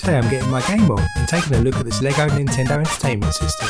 Today I'm getting my game on and taking a look at this LEGO Nintendo Entertainment System.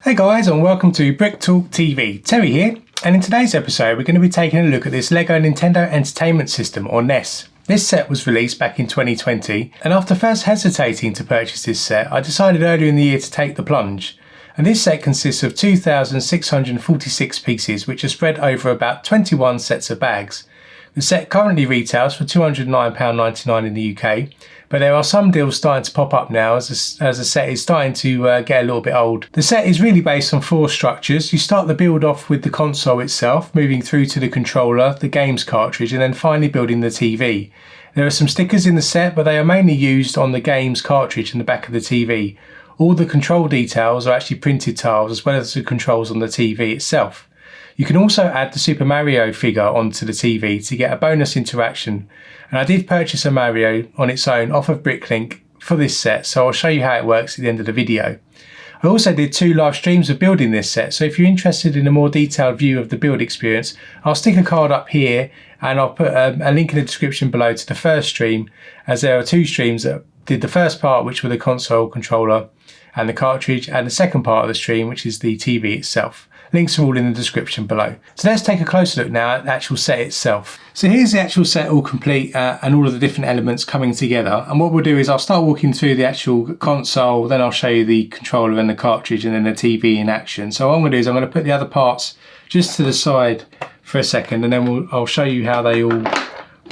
Hey guys, and welcome to Brick Talk TV. Terry here, and in today's episode we're going to be taking a look at this LEGO Nintendo Entertainment System, or NES. This set was released back in 2020, and after first hesitating to purchase this set, I decided earlier in the year to take the plunge. And this set consists of 2,646 pieces, which are spread over about 21 sets of bags. The set currently retails for £209.99 in the UK, but there are some deals starting to pop up now as the set is starting to get a little bit old. The set is really based on 4 structures. You start the build off with the console itself, moving through to the controller, the games cartridge, and then finally building the TV. There are some stickers in the set, but they are mainly used on the games cartridge and the back of the TV. All the control details are actually printed tiles, as well as the controls on the TV itself. You can also add the Super Mario figure onto the TV to get a bonus interaction, and I did purchase a Mario on its own off of Bricklink for this set, so I'll show you how it works at the end of the video. I also did 2 live streams of building this set, so if you're interested in a more detailed view of the build experience, I'll stick a card up here and I'll put a link in the description below to the first stream, as there are 2 streams that did the first part, which were the console, controller and the cartridge, and the second part of the stream, which is the TV itself. Links are all in the description below. So let's take a closer look now at the actual set itself. So here's the actual set all complete and all of the different elements coming together. And what we'll do is I'll start walking through the actual console, then I'll show you the controller and the cartridge, and then the TV in action. So what I'm going to do is I'm going to put the other parts just to the side for a second, and then I'll show you how they all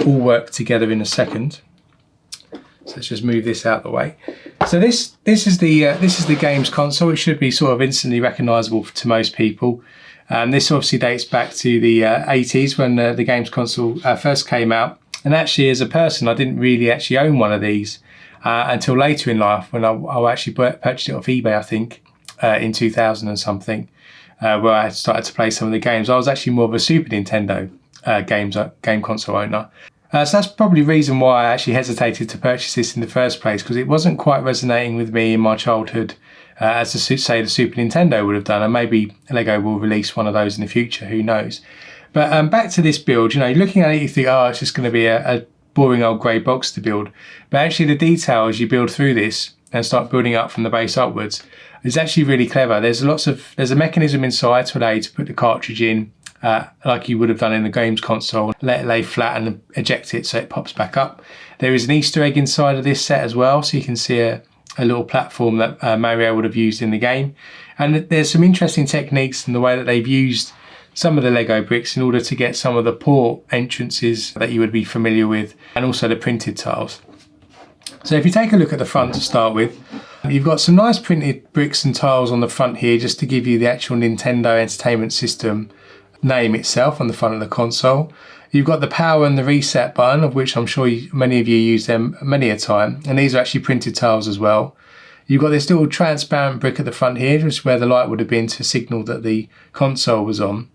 work together in a second. So let's just move this out the way. So this is the games console. It should be sort of instantly recognisable to most people. This obviously dates back to the 80s when the games console first came out. And actually, as a person, I didn't really actually own one of these until later in life, when I actually purchased it off eBay, I think, in 2000 and something, where I started to play some of the games. I was actually more of a Super Nintendo game console owner. So that's probably the reason why I actually hesitated to purchase this in the first place, because it wasn't quite resonating with me in my childhood as the Super Nintendo would have done, and maybe LEGO will release one of those in the future, who knows. But back to this build, looking at it you think, oh, it's just going to be a boring old grey box to build. But actually the detail as you build through this and start building up from the base upwards is actually really clever. There's a mechanism inside to allow you to put the cartridge in, like you would have done in the games console, let it lay flat and eject it so it pops back up. There is an Easter egg inside of this set as well, so you can see a little platform that Mario would have used in the game. And there's some interesting techniques in the way that they've used some of the Lego bricks in order to get some of the port entrances that you would be familiar with, and also the printed tiles. So if you take a look at the front to start with, you've got some nice printed bricks and tiles on the front here, just to give you the actual Nintendo Entertainment System name itself on the front of the console. You've got the power and the reset button, of which I'm sure many of you use them many a time, and these are actually printed tiles as well. You've got this little transparent brick at the front here, just where the light would have been to signal that the console was on.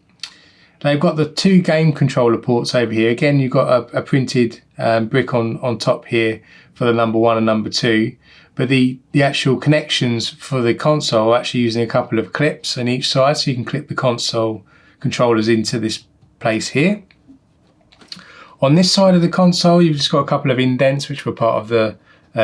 They've got the 2 game controller ports over here. Again, you've got a printed brick on top here for the number 1 and number 2, but the actual connections for the console are actually using a couple of clips on each side, so you can clip the console controllers into this place here. On this side of the console, you've just got a couple of indents which were part of the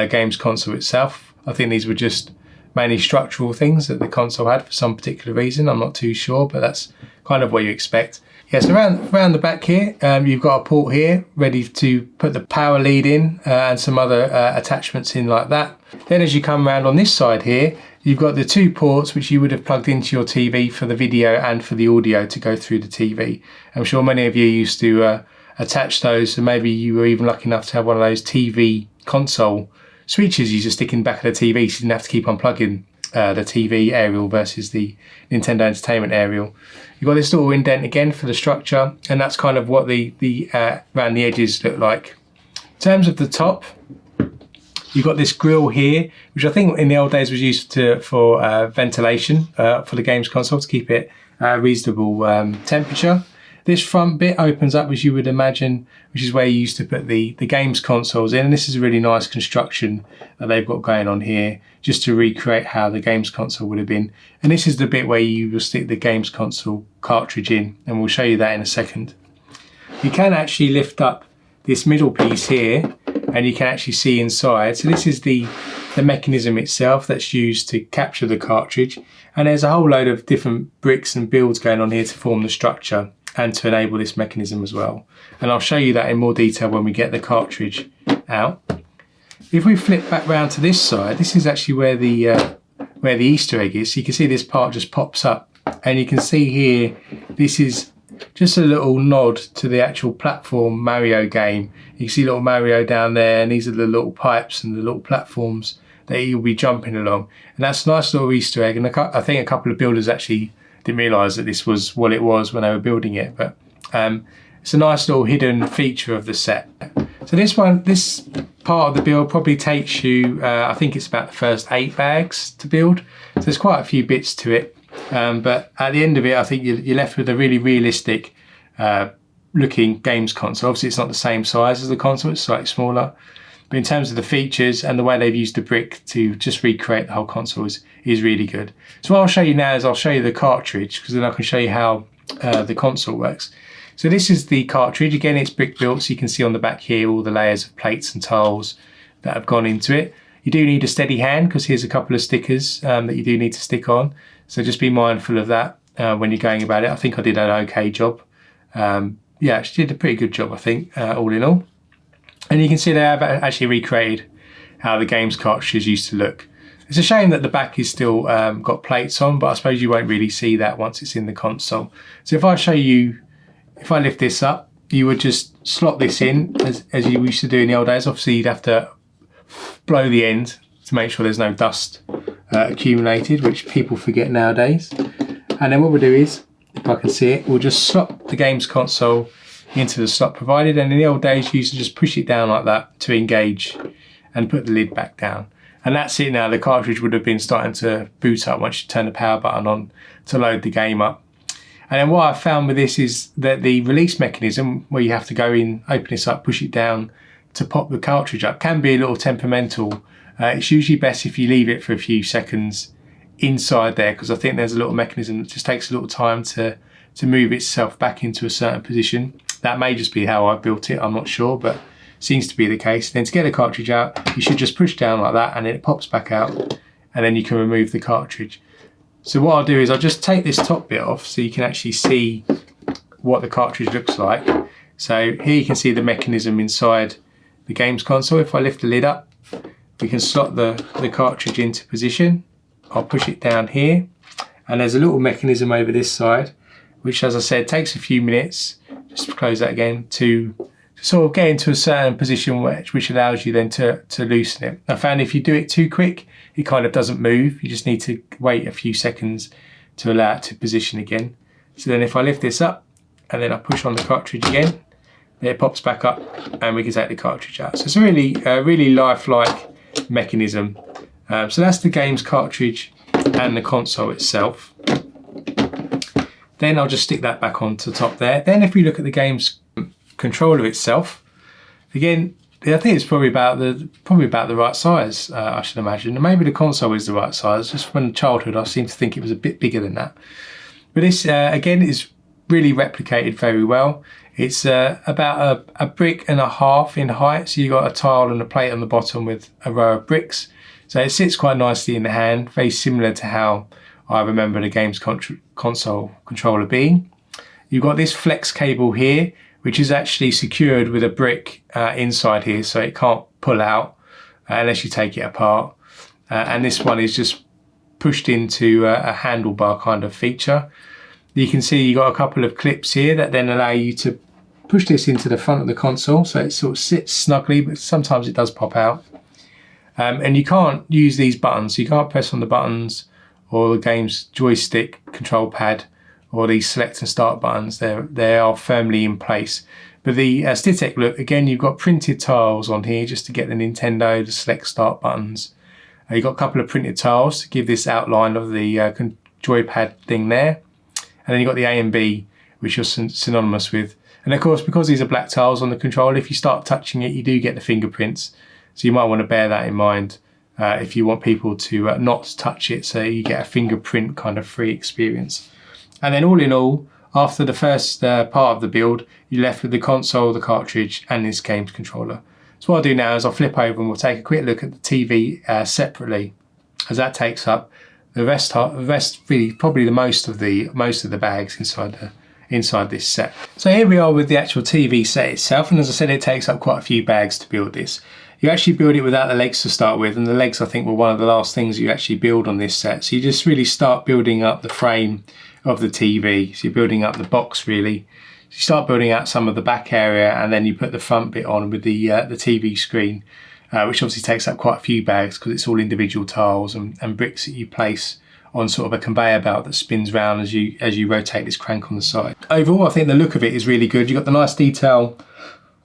games console itself. I think these were just mainly structural things that the console had for some particular reason. I'm not too sure, but that's kind of what you expect. Yes, around the back here, you've got a port here ready to put the power lead in and some other attachments in like that. Then as you come around on this side here, you've got the 2 ports which you would have plugged into your TV for the video and for the audio to go through the TV. I'm sure many of you used to attach those, and maybe you were even lucky enough to have one of those TV console switches you just stick in the back of the TV, so you didn't have to keep unplugging the TV aerial versus the Nintendo Entertainment aerial. You've got this little indent again for the structure, and that's kind of what the around the edges look like. In terms of the top, you've got this grill here, which I think in the old days was used for ventilation for the games console, to keep it reasonable temperature. This front bit opens up as you would imagine, which is where you used to put the games consoles in. And this is a really nice construction that they've got going on here, just to recreate how the games console would have been. And this is the bit where you will stick the games console cartridge in, and we'll show you that in a second. You can actually lift up this middle piece here, and you can actually see inside. So this is the mechanism itself that's used to capture the cartridge. And there's a whole load of different bricks and builds going on here to form the structure and to enable this mechanism as well. And I'll show you that in more detail when we get the cartridge out. If we flip back round to this side, this is actually where the Easter egg is. So you can see this part just pops up, and you can see here, this is just a little nod to the actual platform Mario game. You can see little Mario down there, and these are the little pipes and the little platforms that you'll be jumping along. And that's a nice little Easter egg. And I think a couple of builders actually didn't realise that this was what it was when they were building it. But it's a nice little hidden feature of the set. So this part of the build probably takes you, I think it's about the first 8 bags to build. So there's quite a few bits to it. But at the end of it, I think you're left with a really realistic looking games console. Obviously it's not the same size as the console, it's slightly smaller. But in terms of the features and the way they've used the brick to just recreate the whole console is really good. So what I'll show you now is I'll show you the cartridge, because then I can show you how the console works. So this is the cartridge. Again, it's brick built, so you can see on the back here all the layers of plates and tiles that have gone into it. You do need a steady hand, because here's a couple of stickers that you do need to stick on. So just be mindful of that when you're going about it. I think I did an okay job. Yeah, actually did a pretty good job, I think, all in all. And you can see they have actually recreated how the games cartridges used to look. It's a shame that the back is still got plates on, but I suppose you won't really see that once it's in the console. So if I show you, if I lift this up, you would just slot this in as you used to do in the old days. Obviously you'd have to blow the end to make sure there's no dust accumulated, which people forget nowadays. And then what we'll do is, if I can see it, we'll just slot the games console into the slot provided, and in the old days you used to just push it down like that to engage and put the lid back down. And that's it now. The cartridge would have been starting to boot up once you turn the power button on to load the game up. And then what I found with this is that the release mechanism, where you have to go in, open this up, push it down to pop the cartridge up, can be a little temperamental. It's usually best if you leave it for a few seconds inside there, because I think there's a little mechanism that just takes a little time to move itself back into a certain position. That may just be how I built it, I'm not sure, but seems to be the case. Then to get the cartridge out, you should just push down like that, and then it pops back out, and then you can remove the cartridge. So what I'll do is I'll just take this top bit off so you can actually see what the cartridge looks like. So here you can see the mechanism inside the games console. If I lift the lid up, we can slot the cartridge into position. I'll push it down here, and there's a little mechanism over this side, which, as I said, takes a few minutes. Just close that again to sort of get into a certain position which allows you then to loosen it. I found if you do it too quick, it kind of doesn't move. You just need to wait a few seconds to allow it to position again. So then if I lift this up and then I push on the cartridge again, it pops back up and we can take the cartridge out. So it's a really lifelike mechanism. So that's the games cartridge and the console itself. Then I'll just stick that back onto the top there. Then if we look at the games controller itself, again, I think it's probably about the right size, I should imagine. And maybe the console is the right size. Just from childhood, I seem to think it was a bit bigger than that. But this, again, is really replicated very well. It's about a brick and a half in height. So you've got a tile and a plate on the bottom with a row of bricks. So it sits quite nicely in the hand, very similar to how I remember the games console controller being. You've got this flex cable here, which is actually secured with a brick inside here, so it can't pull out unless you take it apart. And this one is just pushed into a handlebar kind of feature. You can see you've got a couple of clips here that then allow you to push this into the front of the console, so it sort of sits snugly, but sometimes it does pop out. And you can't use these buttons, so you can't press on the buttons or the game's joystick control pad or these select and start buttons. They are firmly in place. But the Stitech look, again, you've got printed tiles on here just to get the Nintendo, the select start buttons. You've got a couple of printed tiles to give this outline of the joypad thing there. And then you've got the A and B, which you're synonymous with. And of course, because these are black tiles on the controller, if you start touching it, you do get the fingerprints. So you might want to bear that in mind if you want people to not touch it, so you get a fingerprint kind of free experience. And then all in all, after the first part of the build, you're left with the console, the cartridge, and this games controller. So what I'll do now is I'll flip over and we'll take a quick look at the TV separately, as that takes up the rest really probably the most of the bags inside this set. So here we are with the actual TV set itself, and as I said, it takes up quite a few bags to build this. You actually build it without the legs to start with, and the legs I think were one of the last things you actually build on this set. So you just really start building up the frame of the TV. So you're building up the box really. So you start building out some of the back area, and then you put the front bit on with the TV screen, which obviously takes up quite a few bags because it's all individual tiles and bricks that you place on sort of a conveyor belt that spins round as you rotate this crank on the side. Overall, I think the look of it is really good. You've got the nice detail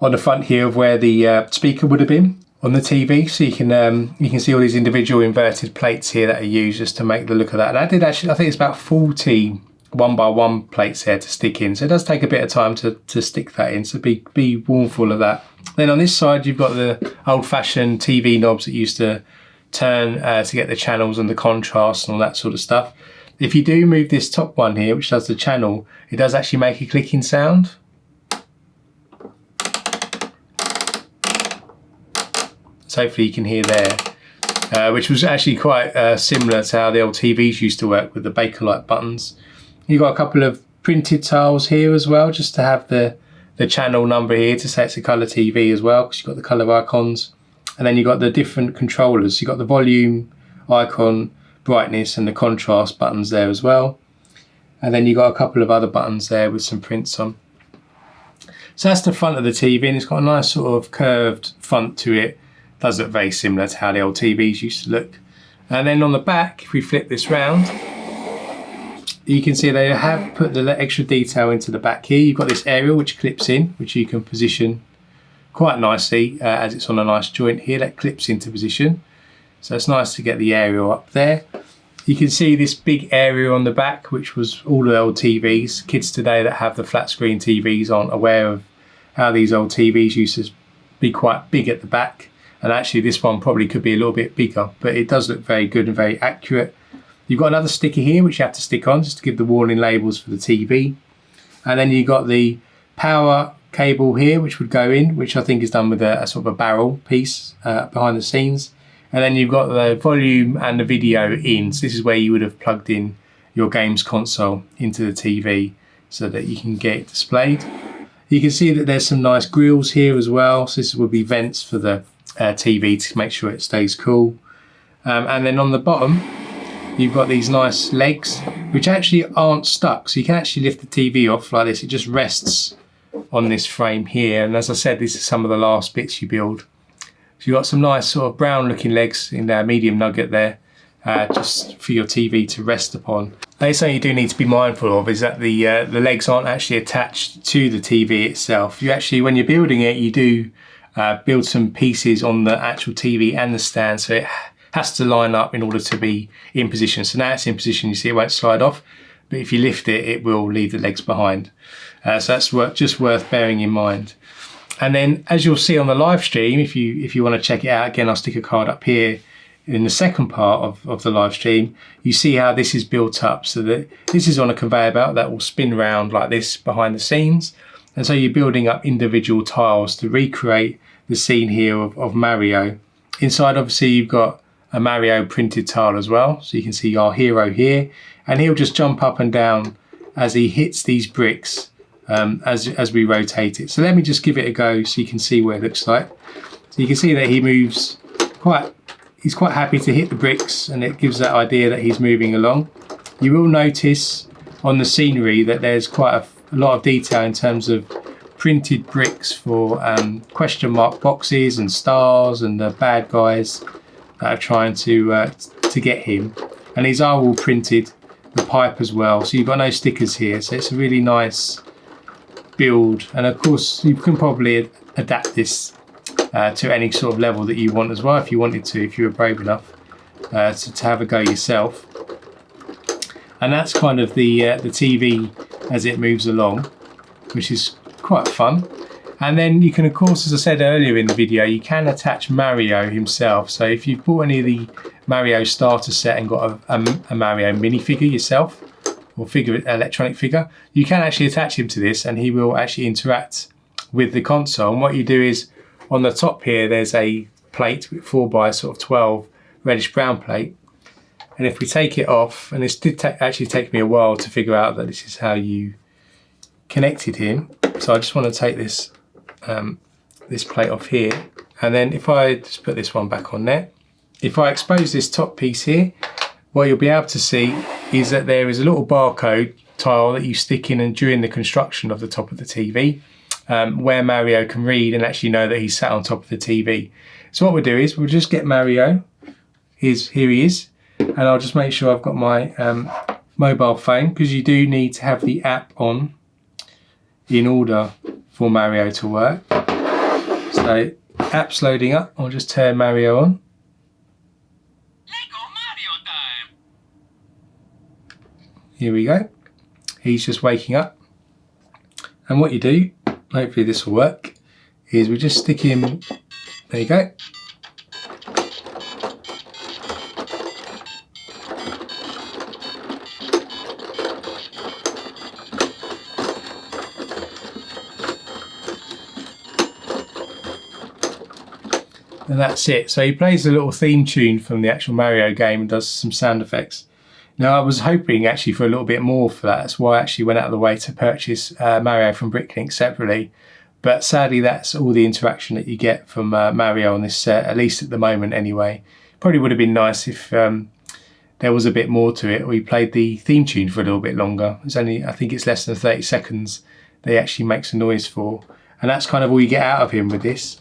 on the front here of where the speaker would have been on the TV, so you can see all these individual inverted plates here that are used just to make the look of that. And I did actually, I think it's about 40 1x1 plates there to stick in, so it does take a bit of time to stick that in, so be warnful of that. Then on this side you've got the old-fashioned TV knobs that used to turn to get the channels and the contrast and all that sort of stuff. If you do move this top one here, which does the channel, it does actually make a clicking sound. So hopefully you can hear there, which was actually quite similar to how the old TVs used to work with the Bakelite buttons. You've got a couple of printed tiles here as well, just to have the channel number here to say it's a colour TV as well, because you've got the colour icons. And then you've got the different controllers. You've got the volume icon, brightness, and the contrast buttons there as well. And then you've got a couple of other buttons there with some prints on. So that's the front of the TV, and it's got a nice sort of curved front to it. Does look very similar to how the old TVs used to look. And then on the back, if we flip this round, you can see they have put the extra detail into the back here. You've got this aerial which clips in, which you can position quite nicely as it's on a nice joint here that clips into position. So it's nice to get the aerial up there. You can see this big area on the back, which was all the old TVs. Kids today that have the flat screen TVs aren't aware of how these old TVs used to be quite big at the back. And actually this one probably could be a little bit bigger, but it does look very good and very accurate. You've got another sticker here which you have to stick on just to give the warning labels for the TV. And then you've got the power cable here which would go in, which I think is done with a sort of a barrel piece behind the scenes. And then you've got the volume and the video in. So this is where you would have plugged in your games console into the TV so that you can get it displayed. You can see that there's some nice grills here as well. So this would be vents for the TV to make sure it stays cool. And then on the bottom you've got these nice legs which actually aren't stuck, so you can actually lift the TV off like this. It just rests on this frame here, and as I said, this is some of the last bits you build. So you've got some nice sort of brown looking legs in there, medium nugget there, just for your TV to rest upon. Now, something you do need to be mindful of is that the legs aren't actually attached to the TV itself. You actually, when you're building it, you do build some pieces on the actual TV and the stand, so it has to line up in order to be in position. So now it's in position, you see it won't slide off, but if you lift it, it will leave the legs behind. So that's just worth bearing in mind. And then as you'll see on the live stream, if you want to check it out, again, I'll stick a card up here in the second part of the live stream. You see how this is built up, so that this is on a conveyor belt that will spin round like this behind the scenes. And so you're building up individual tiles to recreate the scene here of Mario. Inside, obviously, you've got a Mario printed tile as well. So you can see our hero here, and he'll just jump up and down as he hits these bricks as we rotate it. So let me just give it a go so you can see what it looks like. So you can see that he moves he's quite happy to hit the bricks, and it gives that idea that he's moving along. You will notice on the scenery that there's quite a lot of detail in terms of printed bricks for question mark boxes and stars and the bad guys that are trying to get him. And these are all printed, the pipe as well, so you've got no stickers here, so it's a really nice build. And of course you can probably adapt this to any sort of level that you want as well, if you wanted to, if you were brave enough to have a go yourself. And that's kind of the TV as it moves along, which is quite fun. And then you can, of course, as I said earlier in the video, you can attach Mario himself. So if you've bought any of the Mario starter set and got a Mario minifigure yourself, or electronic figure, you can actually attach him to this and he will actually interact with the console. And what you do is, on the top here, there's a plate with 4 by sort of 12 reddish brown plate. And if we take it off, and this did actually take me a while to figure out that this is how you connected him. So I just want to take this this plate off here, and then if I just put this one back on there, if I expose this top piece here, what you'll be able to see is that there is a little barcode tile that you stick in and during the construction of the top of the TV, where Mario can read and actually know that he's sat on top of the TV. So what we'll do is we'll just get Mario, here he is, and I'll just make sure I've got my mobile phone, because you do need to have the app on in order for Mario to work. So app's loading up, I'll just turn Mario on. Lego Mario time. Here we go, he's just waking up. And what you do, hopefully this will work, is we just stick him, there you go. And that's it. So he plays a little theme tune from the actual Mario game and does some sound effects. Now I was hoping actually for a little bit more for that. That's why I actually went out of the way to purchase Mario from Bricklink separately. But sadly that's all the interaction that you get from Mario on this set, at least at the moment anyway. Probably would have been nice if there was a bit more to it, or he played the theme tune for a little bit longer. It's only, I think it's less than 30 seconds that he actually makes a noise for. And that's kind of all you get out of him with this.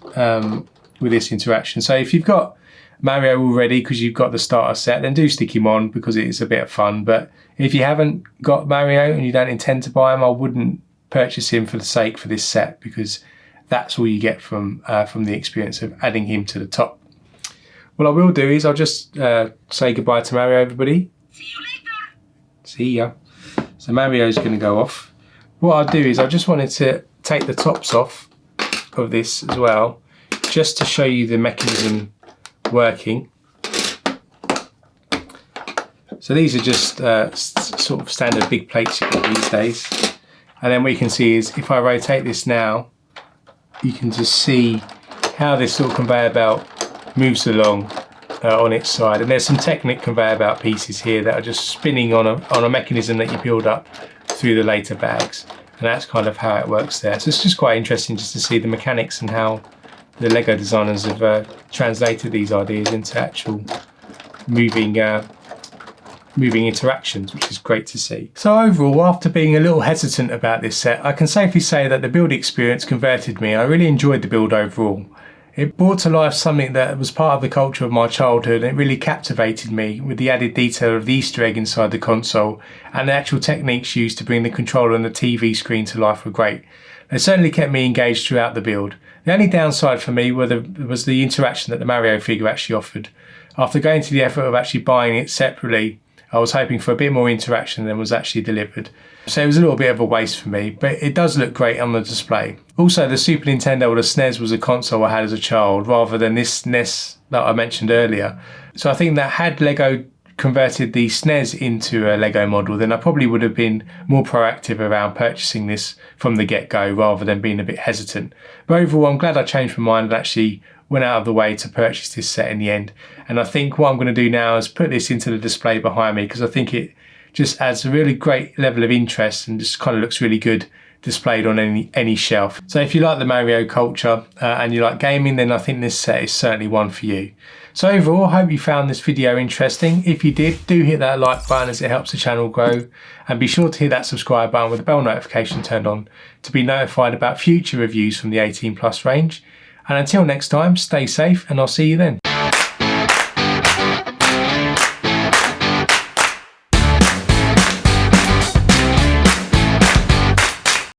With this interaction. So if you've got Mario already because you've got the starter set, then do stick him on because it is a bit of fun. But if you haven't got Mario and you don't intend to buy him, I wouldn't purchase him for the sake for this set, because that's all you get from the experience of adding him to the top. What I will do is I'll just say goodbye to Mario, everybody. See you later. See ya. So Mario's going to go off. What I'll do is I just wanted to take the tops off of this as well, just to show you the mechanism working. So these are just sort of standard big plates you get these days. And then what you can see is if I rotate this now, you can just see how this sort of conveyor belt moves along on its side. And there's some Technic conveyor belt pieces here that are just spinning on a mechanism that you build up through the later bags. And that's kind of how it works there. So it's just quite interesting just to see the mechanics and how the Lego designers have translated these ideas into actual moving interactions, which is great to see. So overall, after being a little hesitant about this set, I can safely say that the build experience converted me. I really enjoyed the build overall. It brought to life something that was part of the culture of my childhood, and it really captivated me with the added detail of the Easter egg inside the console, and the actual techniques used to bring the controller and the TV screen to life were great. They certainly kept me engaged throughout the build. The only downside for me was the interaction that the Mario figure actually offered. After going to the effort of actually buying it separately, I was hoping for a bit more interaction than was actually delivered. So it was a little bit of a waste for me, but it does look great on the display. Also, the Super Nintendo or the SNES was a console I had as a child, rather than this NES that I mentioned earlier. So I think that had Lego converted the SNES into a Lego model, then I probably would have been more proactive around purchasing this from the get-go rather than being a bit hesitant. But overall, I'm glad I changed my mind and actually went out of the way to purchase this set in the end. And I think what I'm going to do now is put this into the display behind me, because I think it just adds a really great level of interest and just kind of looks really good displayed on any shelf. So if you like the Mario culture and you like gaming, then I think this set is certainly one for you. So overall, I hope you found this video interesting. If you did, do hit that like button as it helps the channel grow, and be sure to hit that subscribe button with the bell notification turned on to be notified about future reviews from the 18+ range. And until next time, stay safe and I'll see you then.